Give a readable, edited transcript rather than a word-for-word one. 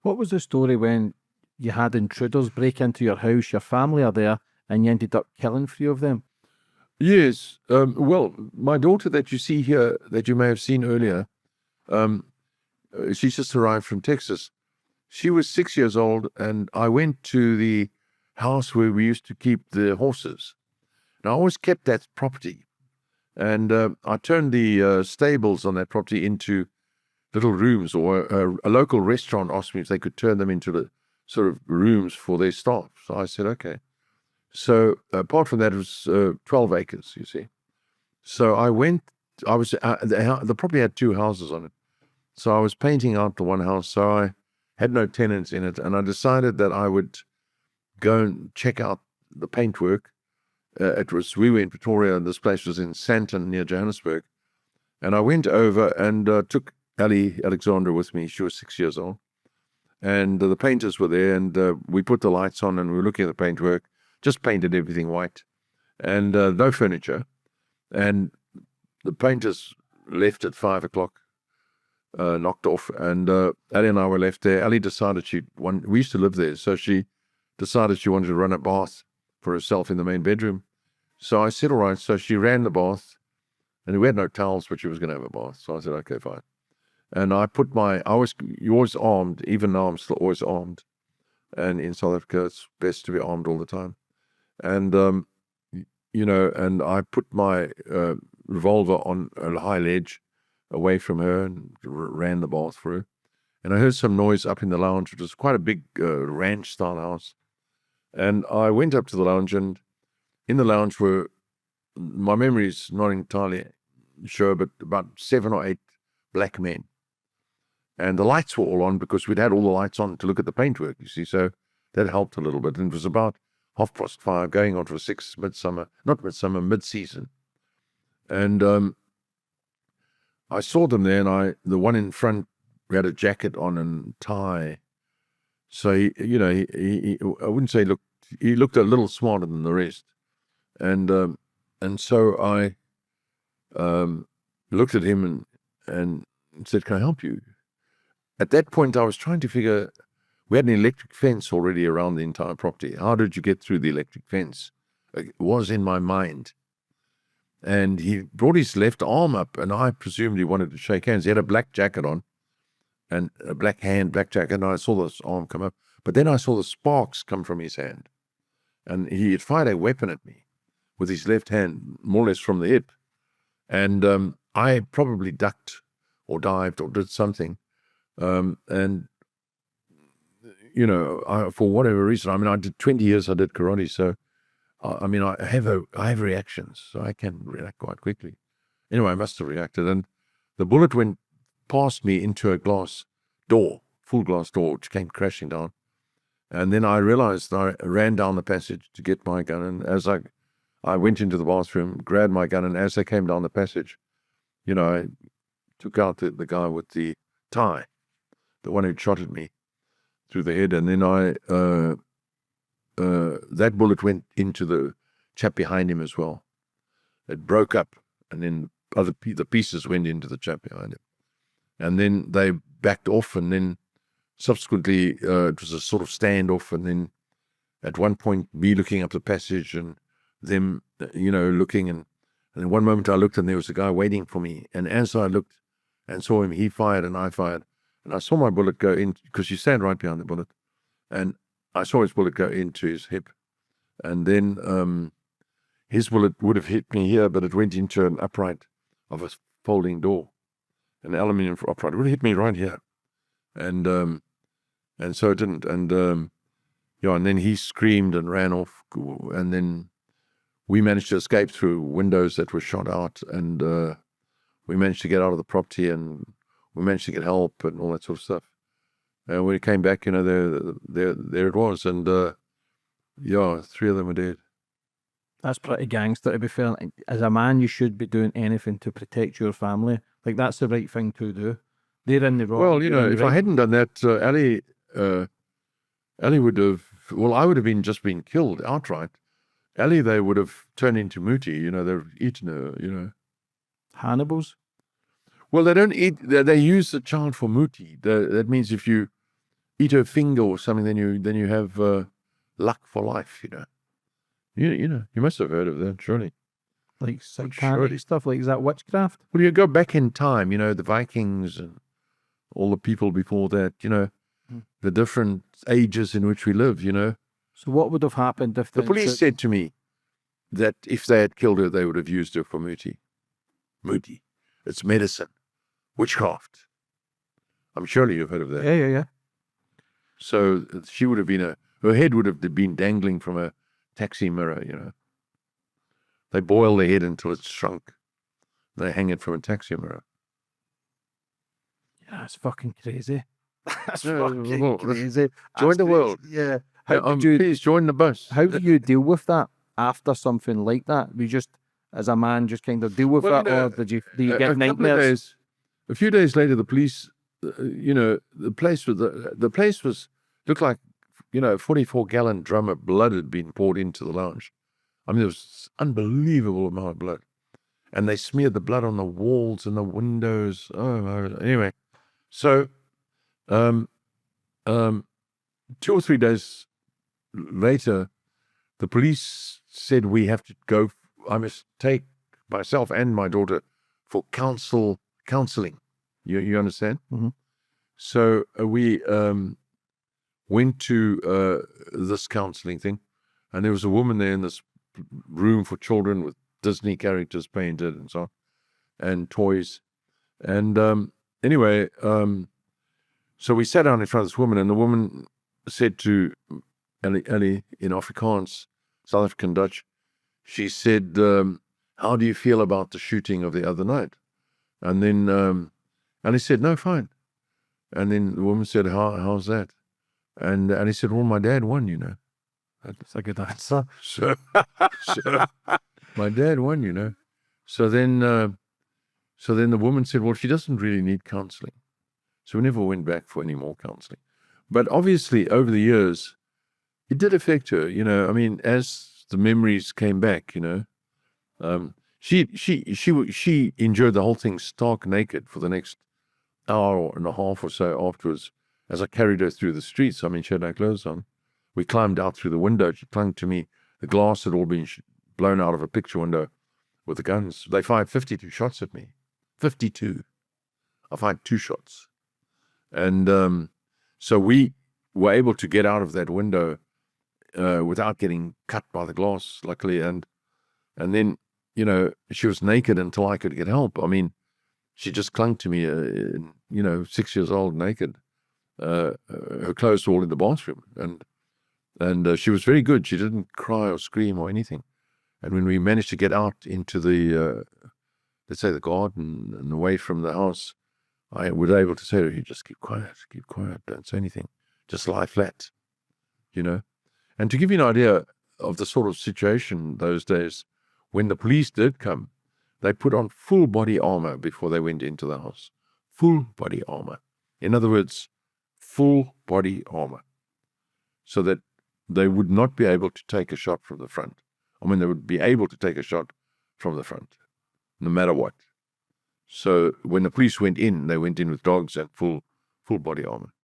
What was the story when you had intruders break into your house, your family are there, and you ended up killing three of them? Yes. Well, my daughter that you see here, that you may have seen earlier, um, she's just arrived from Texas. She was 6 years old, and I went to the house where we used to keep the horses. And I always kept that property. And I turned the stables on that property into little rooms, or a local restaurant asked me if they could turn them into the sort of rooms for their staff. So I said, okay. So apart from that, it was 12 acres, you see. So the property had two houses on it. So I was painting out the one house. So I had no tenants in it. And I decided that I would go and check out the paintwork. We were in Pretoria, and this place was in Sandton near Johannesburg. And I went over and took Ali Alexandra with me. She was 6 years old. And the painters were there, and we put the lights on, and we were looking at the paintwork, just painted everything white, and no furniture. And the painters left at 5 o'clock, knocked off, and Ali and I were left there. Ali decided we used to live there, so she decided she wanted to run a bath for herself in the main bedroom. So I said, all right. So she ran the bath, and we had no towels, but she was going to have a bath. So I said, okay, fine. And you're always armed. Even now, I'm still always armed. And in South Africa, it's best to be armed all the time. And, and I put my revolver on a high ledge away from her and ran the bath for her. And I heard some noise up in the lounge, which was quite a big ranch-style house. And I went up to the lounge, and in the lounge were, my memory is not entirely sure, but about 7 or 8 black men. And the lights were all on because we'd had all the lights on to look at the paintwork, you see. So that helped a little bit. And it was about 5:30, going on for mid-season. And I saw them there, and the one in front had a jacket on and tie. So, I wouldn't say he looked a little smarter than the rest. And so I looked at him and said, can I help you? At that point, I was trying to figure, we had an electric fence already around the entire property. How did you get through the electric fence? It was in my mind. And he brought his left arm up, and I presumed he wanted to shake hands. He had a black jacket on, and a black jacket, and I saw this arm come up. But then I saw the sparks come from his hand. And he had fired a weapon at me with his left hand, more or less from the hip. And I probably ducked or dived or did something. And for whatever reason, I did 20 years, I did karate. So, I have reactions, so I can react quite quickly. Anyway, I must have reacted. And the bullet went past me into a full glass door, which came crashing down. And then I realized I ran down the passage to get my gun. And as I went into the bathroom, grabbed my gun. And as I came down the passage, I took out the guy with the tie, the one who shot at me through the head. And then that bullet went into the chap behind him as well. It broke up, and then the pieces went into the chap behind him. And then they backed off, and then subsequently it was a sort of standoff. And then at one point, me looking up the passage and them, looking. And in one moment I looked, and there was a guy waiting for me. And as I looked and saw him, he fired and I fired. And I saw my bullet go in, because you stand right behind the bullet. And I saw his bullet go into his hip. And then his bullet would have hit me here, but it went into an upright of a folding door, an aluminium upright. It would have hit me right here. And so it didn't. And and then he screamed and ran off. And then we managed to escape through windows that were shot out. And we managed to get out of the property, and we managed to get help and all that sort of stuff. And when we came back, there it was. And 3 of them were dead. That's pretty gangster, to be fair. As a man, you should be doing anything to protect your family. Like, that's the right thing to do. They're in the wrong. Well, if I hadn't done that, Ali would have, I would have just been killed outright. Ali, they would have turned into Muti, they've eaten her, Hannibals? Well, they don't eat, they use the child for Muti. That means if you eat her finger or something, then you have luck for life. You must have heard of that, surely. Like surely. satanic stuff, like is that witchcraft? Well, you go back in time, the Vikings and all the people before that, the different ages in which we live, So what would have happened if The police said to me that if they had killed her, they would have used her for muti. Muti. It's medicine. Witchcraft. I'm surely you've heard of that. Yeah. So she would have been her head would have been dangling from a taxi mirror, They boil the head until it's shrunk. They hang it from a taxi mirror. Yeah, it's fucking crazy. That's No, fucking well, crazy. Join the world. Yeah. Please join the bus. How do you deal with that after something like that? We just, as a man, just kind of deal with it, or do you get nightmares? A few days later, the police, the place was looked like, a 44-gallon drum of blood had been poured into the lounge. I mean, there was unbelievable amount of blood, and they smeared the blood on the walls and the windows. Anyway, so 2 or 3 days later, the police said we have to go. I must take myself and my daughter for counseling. You understand? Mm-hmm. So we went to this counseling thing, and there was a woman there in this room for children with Disney characters painted and so on, and toys. And anyway, so we sat down in front of this woman, and the woman said to Ellie in Afrikaans, South African Dutch, she said, how do you feel about the shooting of the other night? And then Ellie said, no, fine. And then the woman said, how's that? And he said, well, my dad won, That's a good answer. So my dad won, So then the woman said, well, she doesn't really need counseling. So we never went back for any more counseling. But obviously, over the years, it did affect her, I mean, as the memories came back, she enjoyed the whole thing stark naked for the next hour and a half or so afterwards, as I carried her through the streets. I mean, she had no clothes on. We climbed out through the window. She clung to me. The glass had all been blown out of a picture window with the guns. They fired 52 shots at me. 52. I fired 2 shots. And so we were able to get out of that window without getting cut by the glass, luckily. And then, she was naked until I could get help. I mean, she just clung to me, 6 years old, naked. Her clothes were all in the bathroom. And she was very good. She didn't cry or scream or anything. And when we managed to get out into the, let's say, the garden and away from the house, I was able to say to her, just keep quiet, don't say anything. Just lie flat, And to give you an idea of the sort of situation those days, when the police did come, they put on full body armor before they went into the house. Full body armor. In other words, full body armor. So that they would not be able to take a shot from the front. I mean, they would be able to take a shot from the front, no matter what. So when the police went in, they went in with dogs and full body armor.